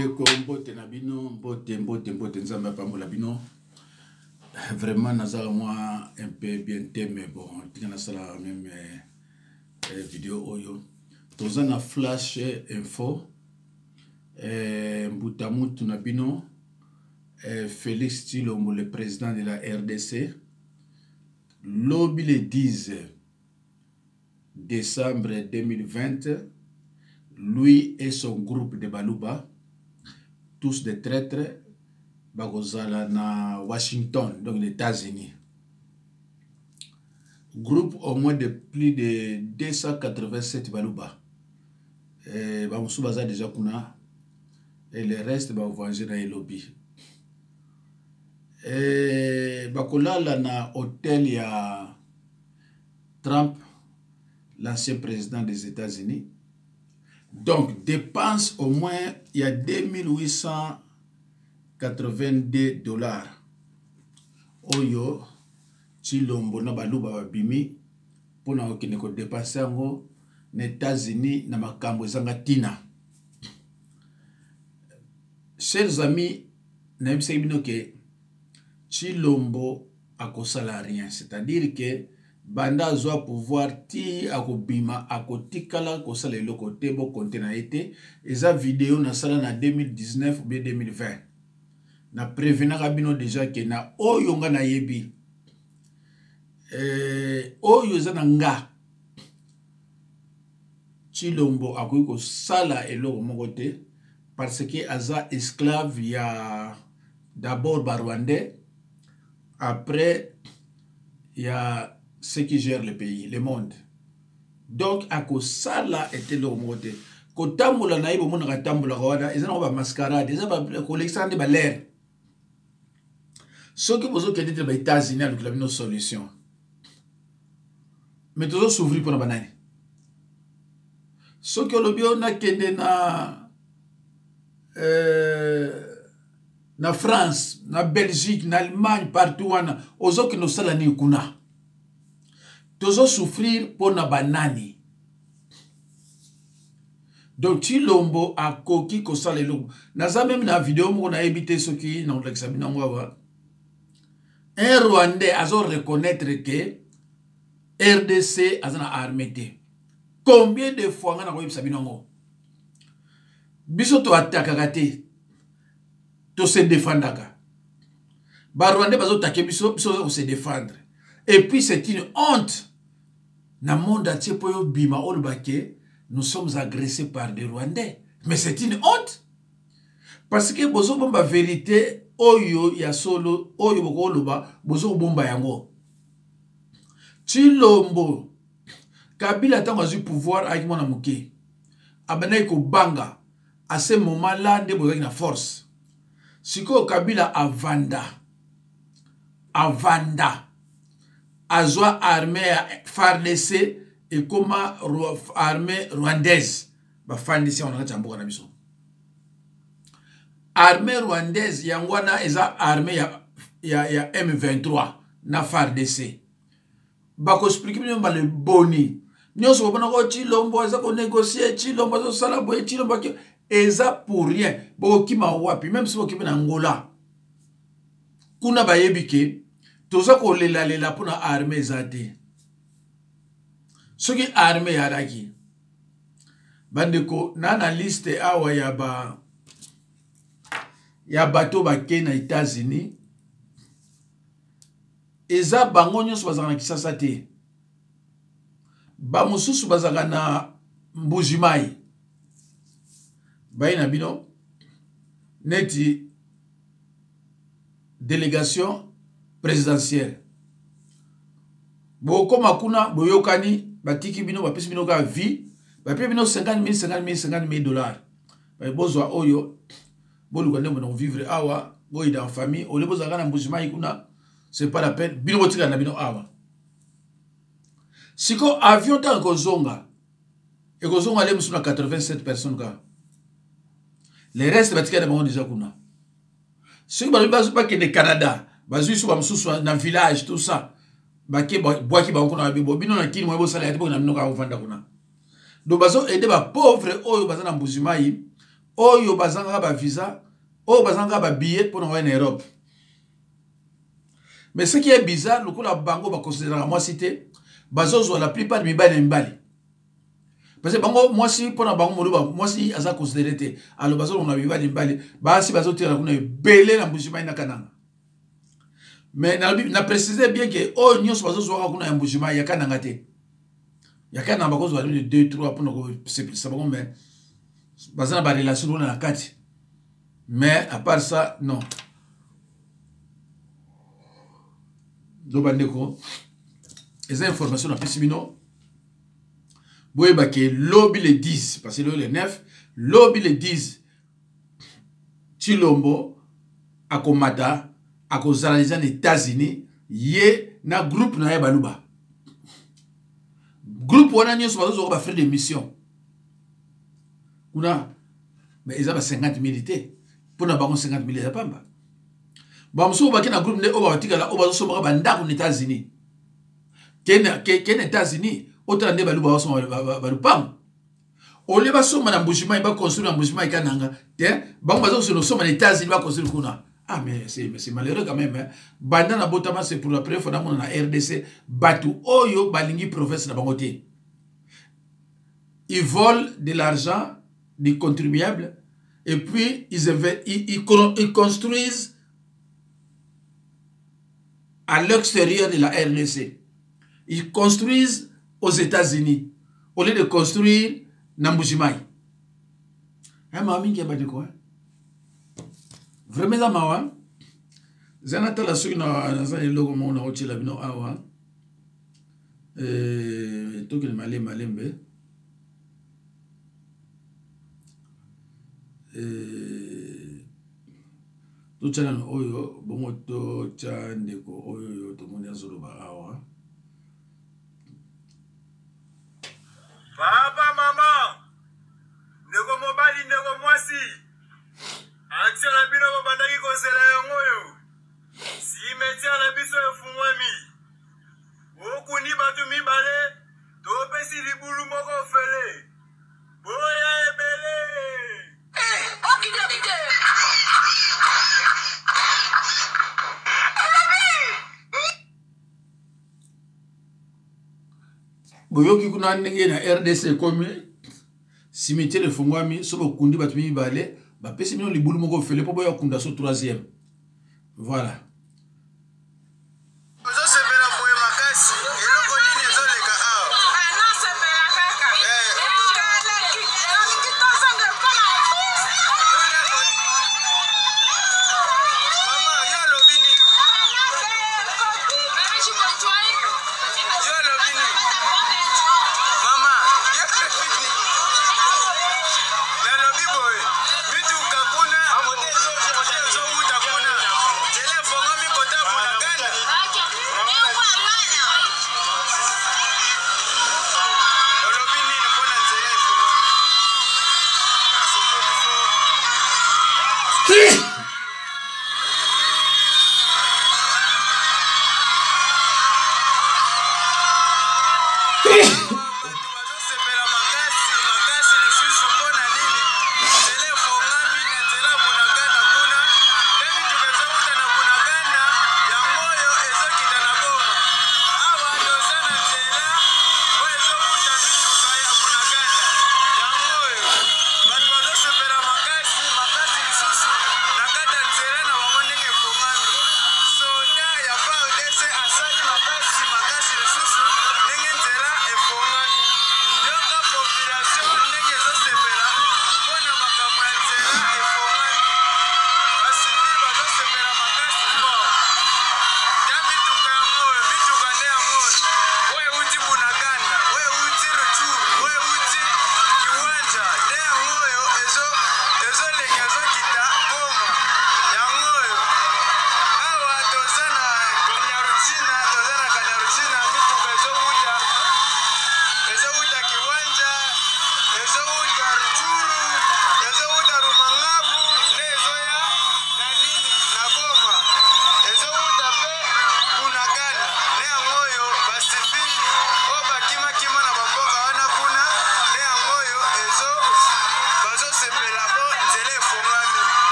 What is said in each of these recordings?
bandeko mbote na bino mbote nzamba pambola bino vraiment nazala moi un peu bien mais bon tika na sala même vidéo oyo toza na flash info mbutamutu na bino Félix Tshilombo, le président de la RDC, lobby le 10 décembre 2020, lui et son groupe de Baluba, tous des traîtres, bagozala na Washington, donc les États-Unis. Groupe au moins de plus de 287 Baluba. Bamoussou baza déjà kuna, et le reste va venger dans les lobbies. Bakolala na hôtel ya Trump, l'ancien président des États-Unis. Donc, dépense au moins, il y a 2882 $. Oyo, Tshilombo na baluba babimi, pour na okine ko dépenser ngo na États-Unis na makambo ezanga tina. Chers amis, na yebisa bino ke Tshilombo akosala rien, c'est-à-dire que banda zwa pouvoir ti akobima akotikala kosala eloko te bo konte na ete eza vidéo na sala na 2019 ou 2020 na prévenaka bino déjà ke na oyo nga na yebi oyo eza na nga Tshilombo akoki kosala eloko moko te parce que aza esclave ya d'abord Rwandais. Après, il y a ceux qui gèrent le pays, le monde. Donc, à cause ça, là, était le mode. Quand tamboula naïbo mon ratamboula rwanda, ils ont ba mascarade, ils ont ba collection de l'air. Ce que vous avez dit aux États-Unis, avec la solution. Mais toujours s'ouvrir pour la banane. Ce que le bio n'a qu'à na France, na Belgique, na Allemagne, partout aux autres qui nous salani kuna. Tozo souffrir pour na banani. Donc Tshilombo a koki ko sala eloko. Naza même na vidéo mo na évité ce qui na l'examiner ngwa. Un Rwandais a reconnaître que RDC a na armée. Combien de fois ngana ko yebisa binongo? Biso to attaquer te. To se défendre. Rwandais bazo take biso se défendre. Et puis c'est une honte. Na monde entier po bima olbake, nous sommes agressés par des Rwandais. Mais c'est une honte. Parce que bozo bomba vérité oyo ya solo oyo boko oloba bozo bomba yango. Tshilombo Kabila tango azu pouvoir avec mona muke. Abana ko banga. À ce moment-là de bozo na force. Siko Kabila avanda azwa armée FARDC et comme armée rwandaise ba FARDC on a chamboka na biso armée rwandaise yangwana eza armée ya M23 na FARDC ba ko expliquer bien ba le boni nyoso bona ko Tshilombo eza ko négocier Tshilombo zo sala boye Tshilombo eza pour rien bo kima wapi même si bo kima na Angola kuna bayebike toza ko lela pour na armée zate soki armée yaraki bandeko na liste awa ya bato bake na États-Unis eza bango nyonso bazaka na Kisasa te ba mususu bazaka na Mbujimai Baina bino neti délégation présidentielle. Boko makuna boyokani batiki bino bapesi bino ka vie bape bino 50 000 $. Ba bozwa oyo boluka ndemo no vivre awa boyi dans famille ole bozaka na Mbujima ikuna c'est pas la peine bino botika na bino awa. Siko avion ta kozonga e kozonga le musuna 87 personnes ka. Les restes batika na bango déjà kuna. Ceux qui bazo pas que de Canada, bazo su ba mususu na village tout ça. Bake boaki ba kuna bibo bino na kini mo sala ya te na mino ka vanda kuna. Donc bazo aider ba pauvre oyo baza na Mbujimai oyo bazanga ba visa, oyo bazanga ba billet pour en Europe. Mais ce qui est bizarre, le coup la bango va considérer moi cité, bazozo la plupart de mes mbali. Parce que bango moi si pour bango moluba, moi si aza considéré té, alors bazozo on a bibali mbali, ba si bazozo tira kuna belé na mbujima ina kananga. Mais na préciser bien que oh nyos bazozo waka kuna mbujima ya kananga té. Ya kananga bakozo va donner 2 3 pour nous c'est ça bon mais bazana ba relation na kati. Mais à part ça non. Dobandeko, les informations na pesibino. Boye baké lobby le 10 parce que le 9, lobby le 10. Chilombo akomata akozaliza les États-Unis ye na groupe na baluba. Groupe wana nyoso bazo ba faire des missions. Kuna mais ils ont 50 militaires pour na bango 50 militaires pamba. Bamso ba kina groupe ne oba watikala oba so ba ndako aux États-Unis. Ken États-Unis autant de baluba so balupam. Ole ba so na mbujima ba construire mbujima ikananga. Te bango bazo so na États-Unis ba construire kuna. Ah mais c'est malheureux quand même. Hein. Banda na botama c'est pour la première fois na RDC batu oyo balingi province na bango te. Ils volent de l'argent des contribuables et puis ils construisent à l'extérieur de la RDC. Ils construisent aux États-Unis au lieu de construire Nambujimai. Hein, mami qui a battu quoi? Vraiment, ça m'a Zanata la suite na zane logo mo na otila bino awa. To que malembe. To chana no oyo bongo to chande ko oyo to moni azolo ba awa. Papa mama. Nego mobali nego mwasi. Action la bino ko bandaki ko sela yango. Si metia na biso efungwami. Okuni batu mibale. To pesi libulu moko fele. Boya ebele. Boyoki kuna ndenge na RDC comme cimetière de Fongwami sobo kundi batumi balé ba pesi mino libulu moko fele po boya kunda so 3e. Voilà.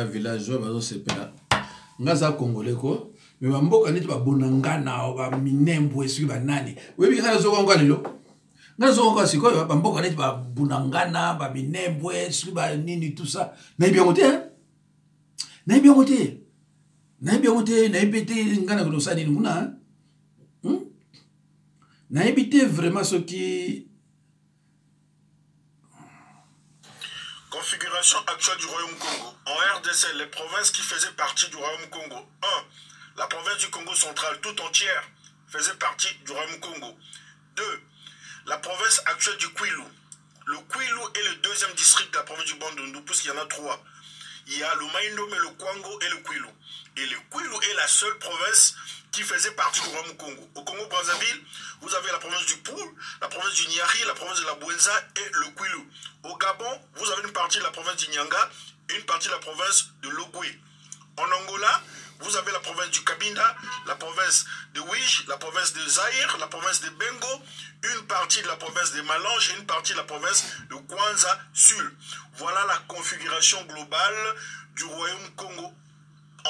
ba village bazo sepela ngaza congolais ko mais ba mboka neti ba bonangana ba minembo esuki ba nani webi kana zo kwanga lelo ngazo kwanga sikoyo ba mboka neti ba bonangana ba minembo esuki ba nini tout ça na bien côté na bien côté na ibete ngana ko sani nguna na ibite vraiment ce qui configuration actuelle du Royaume Congo. En RDC, les provinces qui faisaient partie du Royaume Congo. 1. La province du Congo central tout entière faisait partie du Royaume Congo. 2. La province actuelle du Kwilu. Le Kwilu est le deuxième district de la province du Bandundu, puisqu'il y en a 3. Il y a le Maïndomé, le Kwango et le Kwilu. Et le Kwilu est la seule province qui faisait partie du Royaume Congo. Au Congo-Brazzaville, vous avez la province du Poul, la province du Niari, la province de la Bouenza et le Kwilu. Au Gabon, vous avez une partie de la province du Nyanga et une partie de la province de Logoué. En Angola, vous avez la province du Cabinda, la province de Ouij, la province de Zaïre, la province de Bengo, une partie de la province de Malange et une partie de la province de Kwanza-Sul. Voilà la configuration globale du Royaume Congo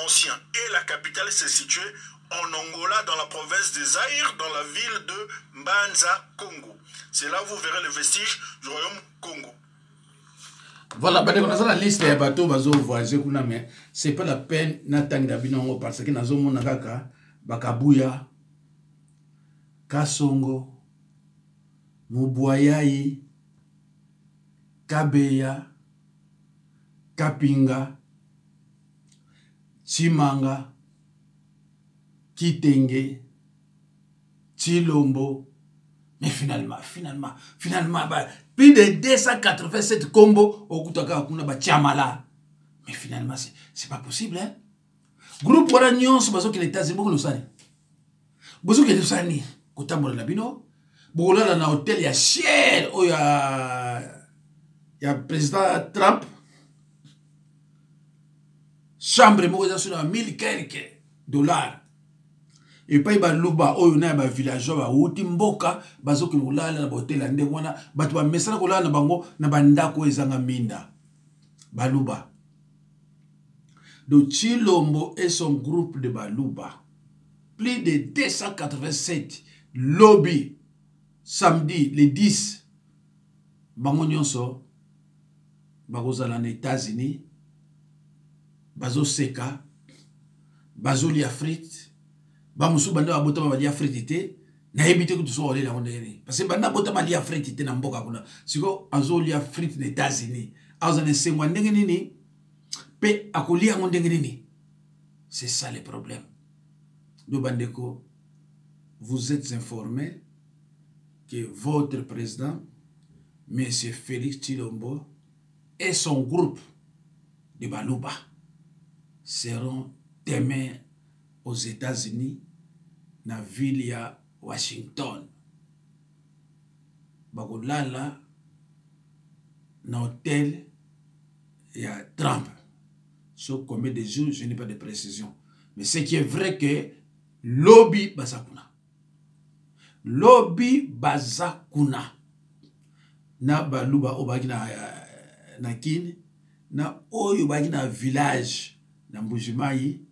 ancien. Et la capitale s'est située en Angola, dans la province de Zaïre, dans la ville de Mbanza, Congo. C'est là où vous verrez les vestiges du Royaume Congo. Voilà, on a la liste des bateaux bazo voyager kuna mais c'est pas la peine n'attendre d'abinongo parce que nazo mona kaka bakabuya Kasongo Mubuayai Kabeya Kapinga Chimanga Kitenge Chilombo. Mais finalement, bah, plus de 287 combos au Koutaka Kuna Bachamala. Mais finalement, c'est pas possible, hein? Groupe Waranion, c'est parce que l'État, c'est beaucoup de ça. Beaucoup de ça, Kota Moranabino. Beaucoup là, dans l'hôtel, il y a cher, il y a président Trump. Chambre, moi, il y a 1000 quelques $. Et puis ba luba oyo na ba villageois ba uti mboka bazoki kolala na hotel ande wana bato ba mesana kolala na bango na bandako ezanga minda baluba. Donc Chilombo et son groupe de baluba, plus de 287 lobby samedi le 10 bango nyonso bakozala na États-Unis bazo seka bazo li Afrique. Bamusu banda babota ba lia fritité na ebité que tu sois allé là on est parce que banda bota ba lia fritité na mboka kuna siko azo lia frit aux États-Unis azane sengwa ndenge nini pe akolia ngo ndenge nini. C'est ça le problème. Do bandeko, vous êtes informés que votre président monsieur Félix Tshilombo et son groupe de Baluba seront demain aux États-Unis, dans la ville de Washington. Bakolala, dans l'hôtel, il y a Trump. Sur combien de jours, je n'ai pas de précision. Mais ce qui est vrai que lobby bazakuna. Lobby bazakuna. Na baluba obagi na kin, na oyo bagi na village, na Mbujimai.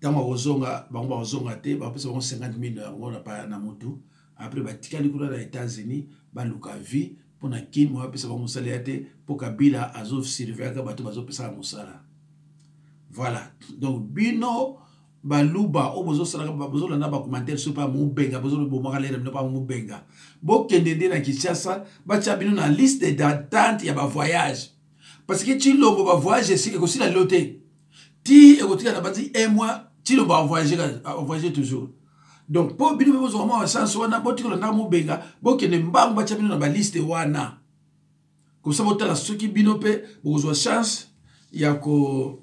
Tant que bango bazonga te ba pesa 50 000 € na moto après ba tikali kuna na États-Unis ba luka vie pour na kin mo pesa bango salaire te pour Kabila azo surveiller ka bato bazo pesa musala. Voilà. Donc bino baluba o bozo sala ba bozo na ba commentaire sur pas mu benga bozo bo makalera no pas mu benga bo kendende na Kinshasa ba tia bino na liste d'attente ya ba voyage parce que Tshilombo ba voyage c'est que aussi la loté ti ekotika na bandi un mois Tshilombo va voyager toujours. Donc pour bino bezo vraiment chance wana botiko na mu benga bo kende mbangu ba tia bino na ba liste wana comme ça botala soki bino pe bozo chance ya ko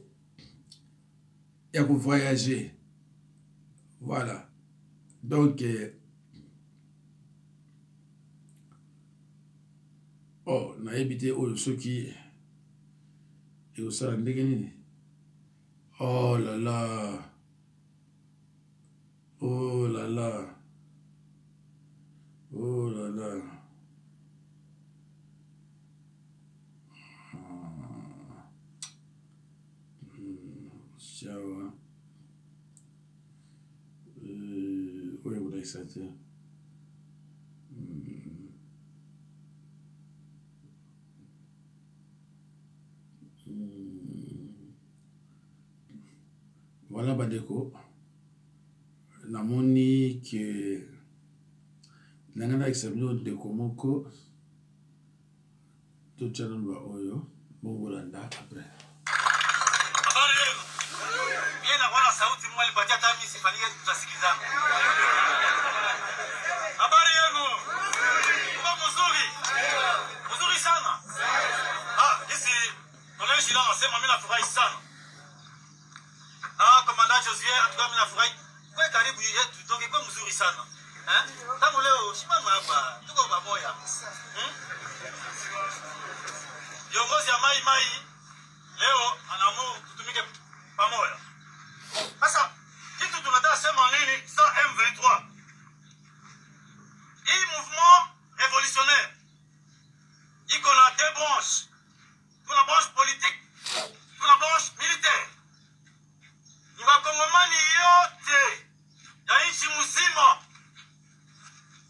voyager. Voilà. Donc, oh, on a évité ceux qui. Et au salon de oh là là. Oh là là. Oh là là. téléspectateurs. Voilà, Badeko. Namoni que nangana examino de komoko tout channel ba oyo mongolanda après. Bien naona sauti mwali patia tami sifalie tutasikizana. Habari yenu? Kwa mzuri. Mzuri sana. Hizi college là nasema mimi nafurahi sana. Komanda Josué atuka mimi nafurahi. Kwa karibu yetu toke kwa mzuri sana. Tangu leo simama hapa tuko pamoja. Viongozi ya Mai Mai leo anaamua tutumike pamoja. Sasa kitu tunataka sema nini sa M23? Hii mouvement révolutionnaire iko na deux branches. Kuna branche politique, kuna branche militaire. Ni wakongomani yote ya nchi mzima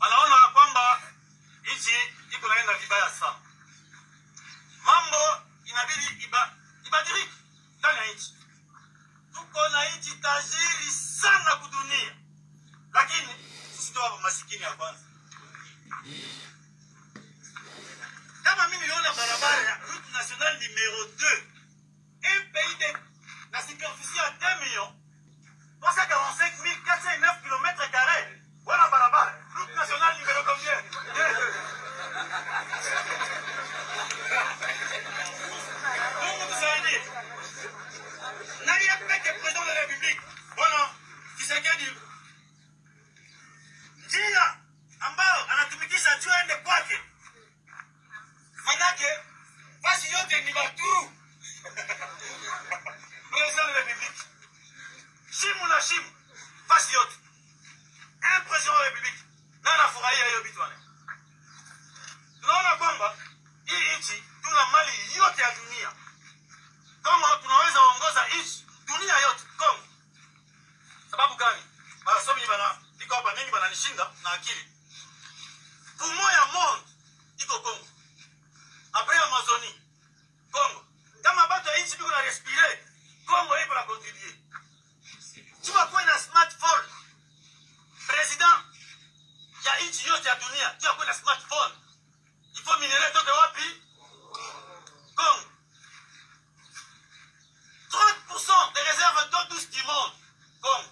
wanaona kwamba nchi iko naenda vibaya sana. Mambo inabidi ibadilike ndani ya nchi. Tuko na nchi tajiri sana kudunia, lakini sisi ndio masikini ya kwanza. Kama mimi niliona barabara ya route nationale numéro 2, un pays de la superficie à 2 millions 345 409 km². Voilà barabara. Route nationale numéro combien? Mungu tusaidie. Nani apeke président de la République? Bwana Tshisekedi. Njia ambao anatumikisha juu aende kwake. Manake basi yote ni baturu. Président de la République. Shimu na shimu. Basi yote. Un président de la République. Na anafurahia hiyo bitwane. Tunaona kwamba hii nchi tuna mali yote ya dunia. Kama tunaweza ongoza nchi dunia yote Kongo. Sababu gani? Wasomi bana niko hapa nini bana nishinda na akili. Poumon ya monde iko Kongo. Après Amazonie, Congo. Kama bato ya nchi biko na respirer, Congo iko na contribuer. Chuma kwa na smartphone. President ya nchi yote ya dunia, chuma kwa na smartphone. Ifo minere toke wapi? Congo. 30% des réserves d'eau douce du monde, Congo.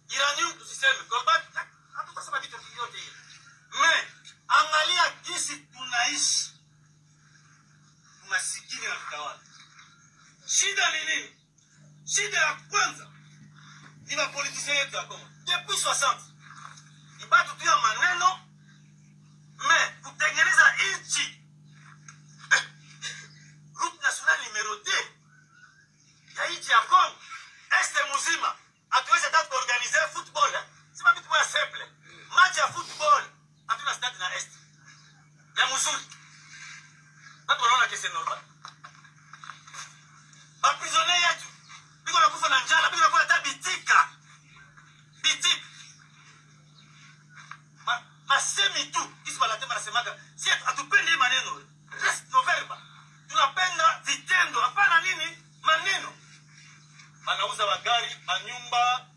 Iranium tusiseme, cobalt, hatutasema vitu vyote hivi. Mais angalia jinsi tunaishi. Masikini na kutawala. Shida ni nini? Shida ya kwanza ni mapoliticiens yetu ya Kongo. Depuis 60 ni batu tu ya maneno, mais kutengeneza nchi route nationale numéro 2 ya nchi ya Kongo este mzima hatuwezi hata kuorganize football. Sima vitu moja simple. Match ya football hatuna stade na est. Ya mzuri. Watu wanaona kesi normal. Baprisonnier yetu biko nakufa na njala, biko nakufa hata bitika. Bitika. Masemi tu, kisi banatema nasemaka, si hatupendi maneno. Rest noverba. Tunapenda vitendo, hapana nini? Maneno. Banauza magari, manyumba,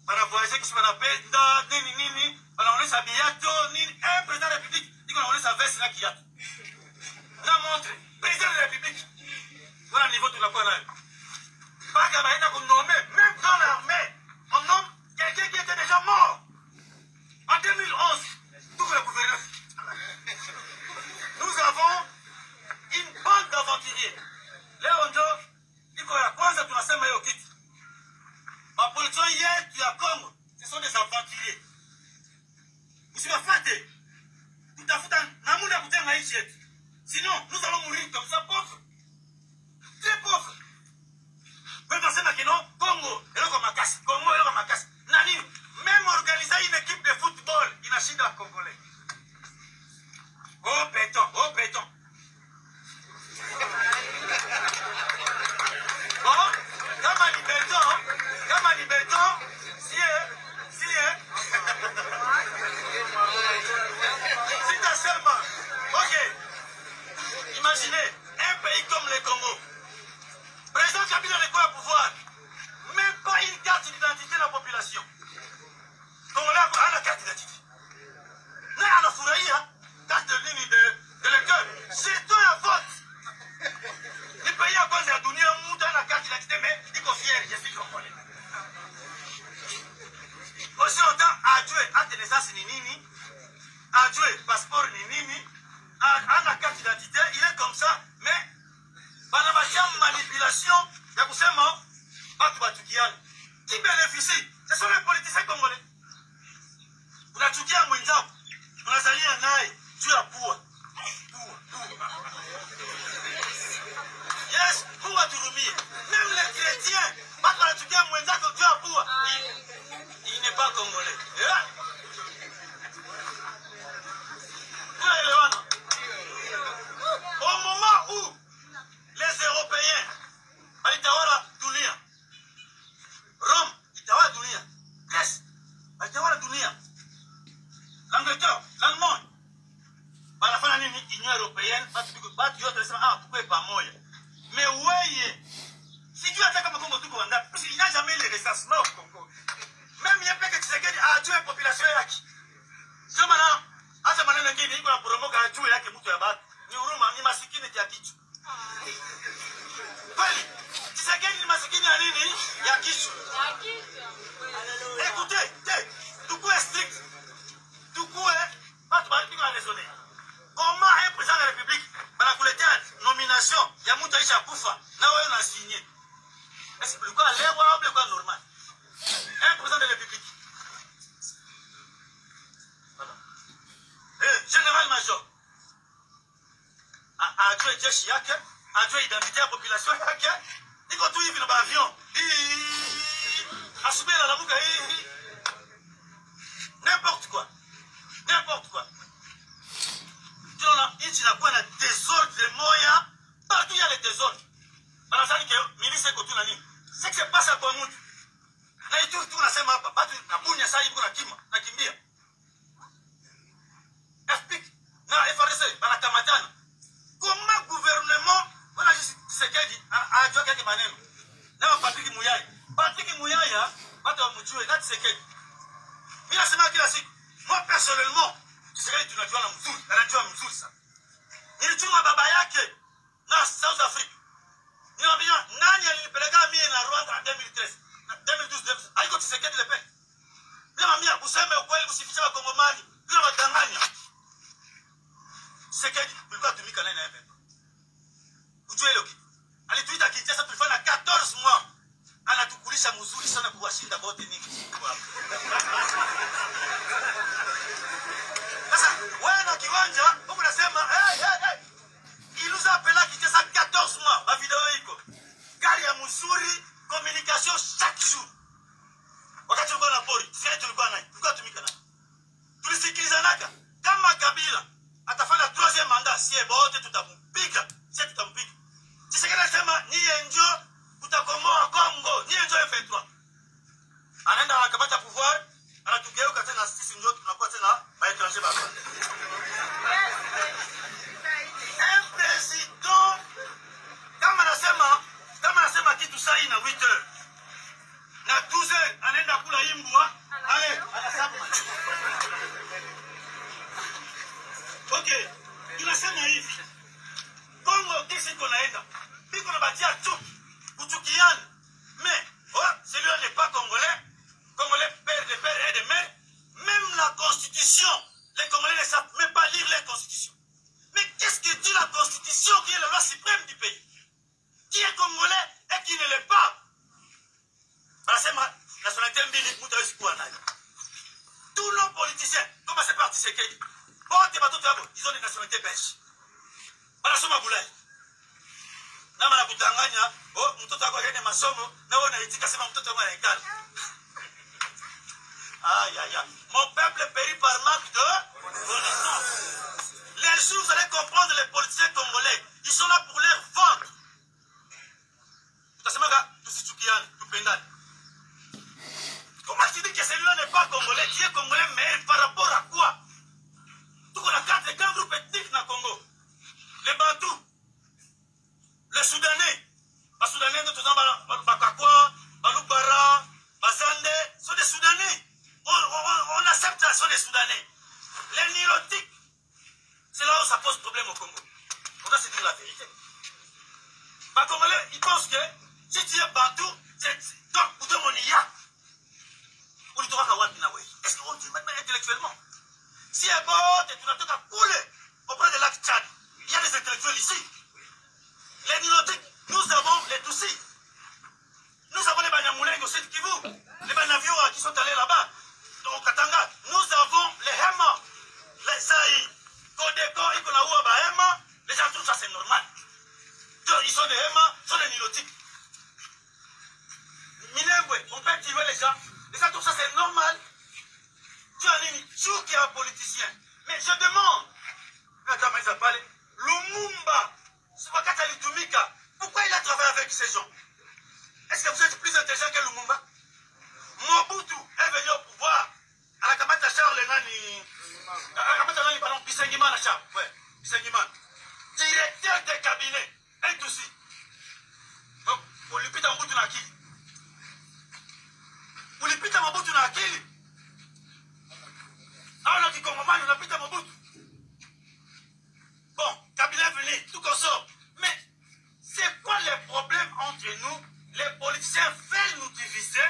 banavoyager kisi banapenda, nini, banaonesha biato, nini. Président de la République, iko naonesha veste na kiatu. Na montre, président de la République. Voilà niveau tunakuwa nayo. Paka baenda kunommer, même dans l'armée, on nomme quelqu'un qui était déjà mort. En 2011, tout le gouvernement. Nous avons une bande d'aventuriers. Leo ndio iko ya kwanza tunasema hiyo kitu. Mapoliticiens yetu ya Congo, ce sont des aventuriers. Usibafate. Tutafuta namna ya kutenga nchi yetu. Sinon, nous allons mourir comme ça pauvres. Très pauvres. Mais on sait que non, Congo, il y a comme casse. Congo, il y a comme casse. Nani, même organiser une équipe de football, il a chine à Congolais. Oh béton, oh béton. Bon, kama ni béton, si reconnaissance ni nini, ajue passeport ni nini, ana carte d'identité, il est comme ça, mais banabatia manipulation ya kusema watu watukiana. Qui bénéficie? Ce sont les politiciens congolais. Unachukia mwenzako, unazalia naye juu ya pua. Yes, Mungu aturumie. Même les chrétiens, watu wanachukia mwenzako juu ya pua. Il n'est pas congolais. Au moment où les Européens walitawala dunia, Rome itawala dunia, Grèce itawala dunia, l'Angleterre, l'Allemagne, wanafanya nini? Union Européenne, watu yote wanasema tukue pamoja. Mais weye, sijui hata kama Kongo tuko wangapi, parce qu'il n'y a jamais les recensements au Congo. Même yepeke Tshisekedi ajue population yake. Sio maana hata maneno mengine iko na poromoka ajue yake mtu ya batu. Ni huruma, ni masikini ya kichwa. Kweli, Tshisekedi ni masikini ya nini? Ya kichwa. Écoutez, tukue strict. Tukue, batu bali piko na raisonner. Comment un président de la République banakuletea nomination ya mtu aisha kufa na wewe una signer? Est-ce que quoi lewa ou quoi normal? Un président de la République. Voilà. Général major. Ajue jeshi yake, ajue identité ya population yake. Niko tu hivi na avion. Asubira la muka hii. N'importe quoi. N'importe quoi. Nchi inakuwa na désordre moya, partout il y a les désordres. Wanazani ke ministre iko tu na nini? C'est que c'est pas ça kwa mtu. Na itu tu unasema hapa, batu nabunya sasa hivi kuna kima, nakimbia. Explique. Na FRDC banakamatana. Comment gouvernement wana Tshisekedi ajua kile maneno. Na Patrick Muyaya. Patrick Muyaya watu wamjue na Tshisekedi. Mimi nasema kila siku, moi personnellement Tshisekedi tunajuana mzuri, anajua mzuri sana. Nilichunga baba yake na South Africa. Niambia nani alinipeleka mimi na Rwanda 2013. 2012 aliko Tshisekedi le peke. Niambia useme ukweli, usifiche wakongomani, bila wadanganya. Tshisekedi tulikuwa tumika naye na yeye. Ujue leo kitu. Alituita Kinshasa tulifanya 14 mois. Anatukulisha mzuri sana kuwashinda wote nini. Sasa wewe na kiwanja huko unasema il nous a appelé Kinshasa 14 mois. Ma vidéo iko. Gari ya mzuri, communication chaque jour. Wakati tulikuwa na pori, sisi tulikuwa naye. Tulikuwa tumika naye. Tulisikilizanaka kama Kabila atafanya 3e mandat, si bote tutampiga. Sisi tutampiga. Tshisekedi anasema niye njo utakomoa Kongo, niye njo F23. Anaenda akapata pouvoir, anatugeuka tena sisi ndio tunakuwa tena maétranger baba. Un président kama nasema kitu saa hii na 8h. Na 12h anaenda kula imbwa, anasabu. Okay, tunasema hivi. Kongo kesi konaenda. Biko na batia chuki, kuchukiana. Mais celui-là n'est pas congolais. Congolais père de père et de mère. Même la constitution, les Congolais ne savent même pas lire les constitutions. Mais qu'est-ce que dit la constitution qui est la loi suprême du pays? Qui est congolais et qui ne l'est pas? Anasema nationalité mbili mtu hawezi kuwa nayo. Tous nos politiciens, comment c'est parti Tshisekedi? Bote batoto yabo, ils ont des nationalités belges. Banasoma Bulaya. Na mara kutanganya, mtoto wako akaenda masomo, na wewe unaitika sema mtoto wangu anaikana. Mon peuple périt par manque de connaissance. Les jours vous allez comprendre les politiciens congolais, ils sont là pour leur vendre. Tutasemaga tusichukiane, tupendane. Comment tu dis que celui-là n'est pas congolais, qui est congolais, mais par rapport à quoi? Tout qu'on a 4 grands groupes ethniques dans le Congo. Les Bantous, les Soudanais, les Soudanais, les Bakakwa, les Lubara, les Zande, sont des Soudanais. On accepte ça, sont des Soudanais. Les Nilotiques, c'est là où ça pose problème au Congo. On doit se dire la vérité. Les Congolais, ils pensent que si tu es Bantou, c'est donc pour te monier. Est-ce qu'on dit maintenant intellectuellement. Si un bote, tu n'as qu'à couler auprès de lac Tchad. Il y a des intellectuels ici. Les Nilotiques, nous avons les Tutsis. Nous avons les Banyamuleng au sud Kivu. Les Banavioa qui sont allés là-bas. Au Katanga. Nous avons les Hema. Les Saï. Kodeko, Ikonaoua, Bahema. Les gens trouvent ça, c'est normal. Ils sont des Hema, ils sont des Nilotiques. Minembwe, on peut tuer les gens. Les gens trouvent ça, c'est normal. Tu as dit, Chou qui est un politicien. Mais je demande, attends, mais ça parle, Lumumba, Subakata Litumika, pourquoi il a travaillé avec ces gens? Est-ce que vous êtes plus intelligent que Lumumba? Mobutu est venu au pouvoir. À la Kamata Charles Nani. À la Kamata Nani, pardon, Bissengimana Charles. Ouais, Bissengimana. Directeur des cabinets. Un dossier. Donc, pour lui piter Mobutu na akili. Pour lui piter Mobutu na akili. Ah, on a dit Congomani, on a piter Mobutu. Bon, cabinet est venu, tout consort. Mais, c'est quoi les problèmes entre nous? Les politiciens veulent nous diviser.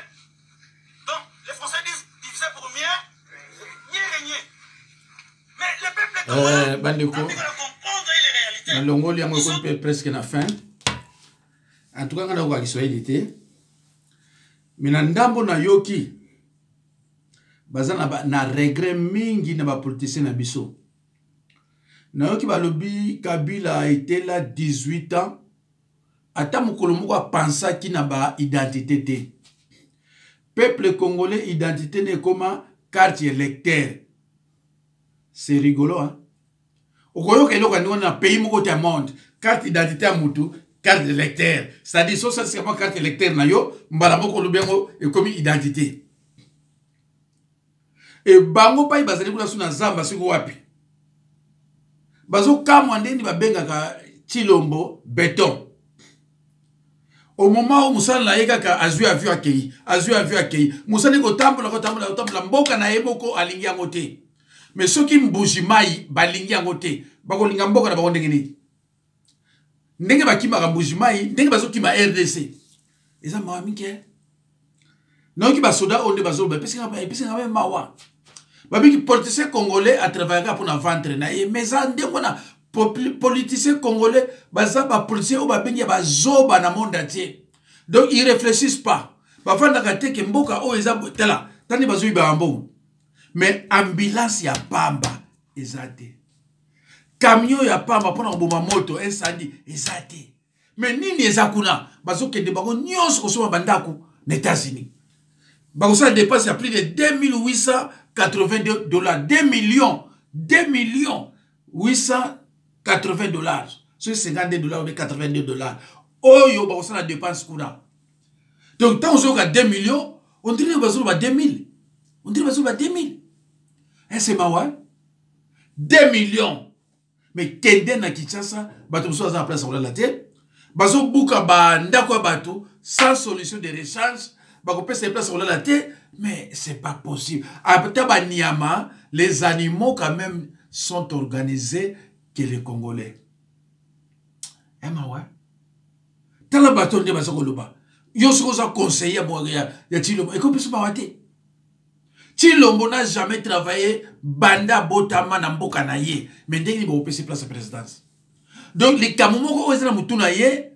Donc, les Français disent diviser pour mieux régner. Mais le peuple est capable de comprendre les réalités. Longoli a presque la fin. En tout cas, on a Kiswahili. Mais dans ndambo na yoki, bazana na regret mingi na ba politiciens na biso. Na yoki balobi Kabila a été là 18 ans. Ata mukolo moko a pensa ki na ba identité te. Peuple congolais identité ne comme carte électeur. C'est rigolo, hein? Okoyo ke loko na pays moko te monde, carte identité à mutu, carte électeur. C'est-à-dire ça c'est pas carte électeur na yo, mbala moko lobengo e comme identité. Et bango pa ibazali kuna suna zamba siko wapi. Bazo kamwa ndeni babenga ka Chilombo béton. Au moment où Moussa na yeka ka azu avion accueilli, Moussa ne ko tambola mboka na yeboko alingi yango te. Mais ceux qui mbujimai balingi yango te, bako linga mboka na bako ndenge ni. Ndenge bakima ka mbujimai, ndenge bazo kima RDC. Eza mawa minke. Non ki basoda onde bazo ba pesi nga mawa. Babiki politicien congolais a travaillé pour na ventre na e mais ça ndeko na politiciens congolais, baza ba politiciens ou ba bengi ba zoba na monde entier. Donc ils réfléchissent pas. Ba fanda ka te ke mboka o eza tela, tani bazui ba ambo. Mais ambulance ya pamba ezate. Camion ya pamba pona koboma moto incendie ezate. Mais nini ezakuna bazo kende bango nyonso kosoma bandako na États-Unis. Bako ça dépasse à plus de 2882 $, 2 millions 880 $. Sur 52 $ ou 82 $. Oh yo bako ça la dépense kuna. Donc tant on a 2 millions, on dirait que bazo ba 2000. On dirait bazo ba 2000. Et c'est mawa 2 millions. Mais kende na Kinshasa, bato so za place on la tête. Bazo buka ba ndako bato sans solution de rechange. Bako pesa place on la tête, mais c'est pas possible. Après ba Niama, les animaux quand même sont organisés que les Congolais. Eh mawa. Tala bato nde bazo koloba. Yo so za conseiller bo ya Chilombo. Et comme ça ba wate. Chilombo n'a jamais travaillé banda botama na mboka na ye. Mais dès qu'il va opérer place à présidence. Donc les Kamomoko ozana mutuna ye,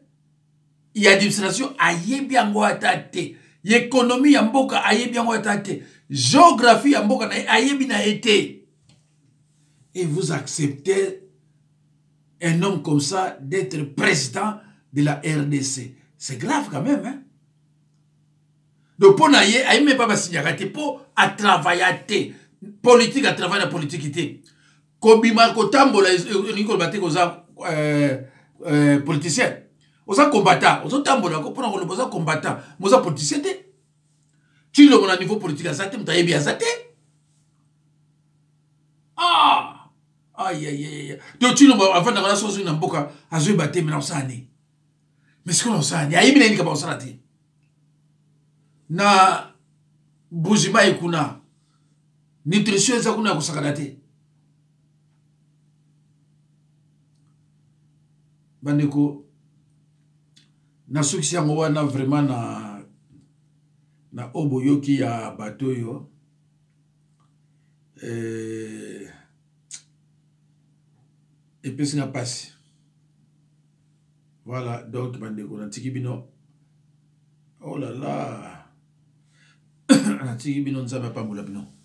il y a administration aye biango atate. L'économie ya mboka aye biango atate. Géographie ya mboka na aye bina été. Et vous acceptez un homme comme ça d'être président de la RDC. C'est grave quand même, hein? Donc, pour naïe, aïe même pas basignagate pour à travailler politique à travailler la politique. Kobima kotambola Nicole Baté koza politicien. Oza combattant, oza tambola ko pour na koza combattant, moza politicien te. Tu le mon niveau politique à zate mtaye bien zate. Ah! Aïe aïe aïe. Donc tu le avant na chose na mboka azo baté mais na osani. Mais ce qu'on osani, aïe bien ni ka osani. Na bujima ikuna nutrition eza kuna kusakana te. Bandeko na suksi yango wana vraiment na oboyoki ya bato yo epesi nga pasi. Voilà, donc bandeko natiki bino. Oh là là. Natiki bino nzambe apambola bino.